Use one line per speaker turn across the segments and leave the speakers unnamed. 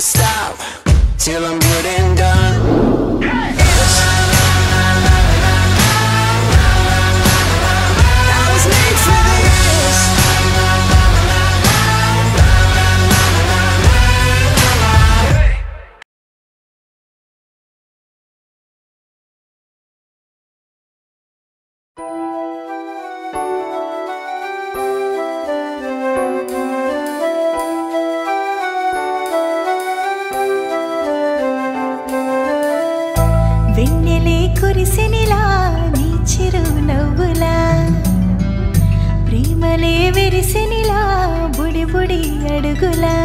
stop till I'm good and done. I was made for this.
వెన్నెలే కురిసినిలా నీ చిరు నవ్వులా ప్రేమలే విరిసినిలా బుడి బుడి అడుగులా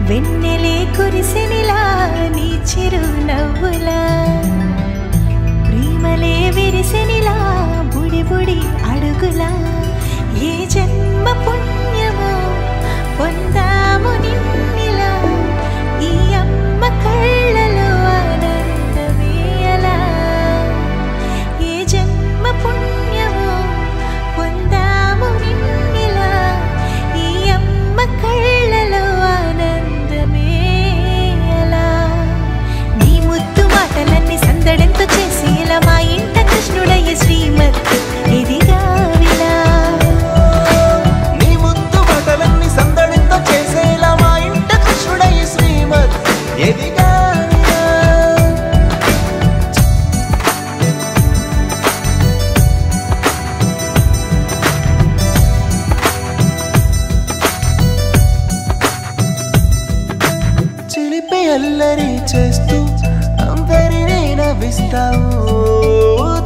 వెన్నెలే కురిసినిలా నీ చిరు నవ్వులా ప్రేమలే విరిసినిలా బుడి బుడి అడుగులా ఏ జన్మ పుణ్యమో పొందాము నిన్నిలా ఈ అమ్మ కళ్ళలో పుణ్యమో పొందాము నిన్నిలా ఈ అమ్మ కళ్ళలో ఆనందమే అలా నీ ముద్దు మాటలన్నీ సందడంతో చేసి ఇలా మా ఇంట కృష్ణుడయ్య శ్రీమత్ ఎదిగా విలా
నీ ముద్దు మాటలన్నీ సందడంతో చేసేలా మా ఇంట కృష్ణుడయ్య శ్రీమత్ ఎదిగా అల్లరి చేస్తూ అందరినీ నవ్విస్తావు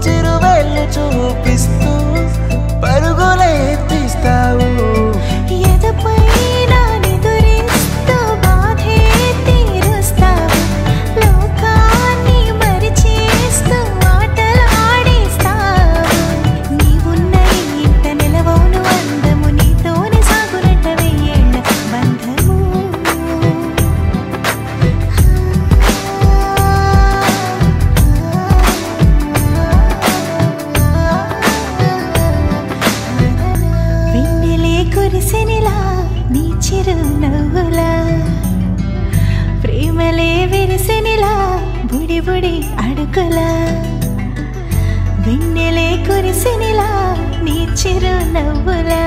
చిరువెళ్ళు చూపిస్తూ పరుగులే ఎత్తిస్తావు
ఎదపై నిదురిస్తూ బాధే తీరుస్తావు లోకాన్ని మరిచేస్తూ ఆటలు ఆడిస్తావు నీవున్న ఇంత నిలవవును అందము నీతోనే సాగునట్ట వెయ్యేళ్ళ బంధము కురిసినిలా నీ చిరు నవ్వులా ప్రేమలే విరిసినిలా బుడి బుడి అడుగులా వెన్నెలే కురిసినిలా నీ చిరు నవ్వులా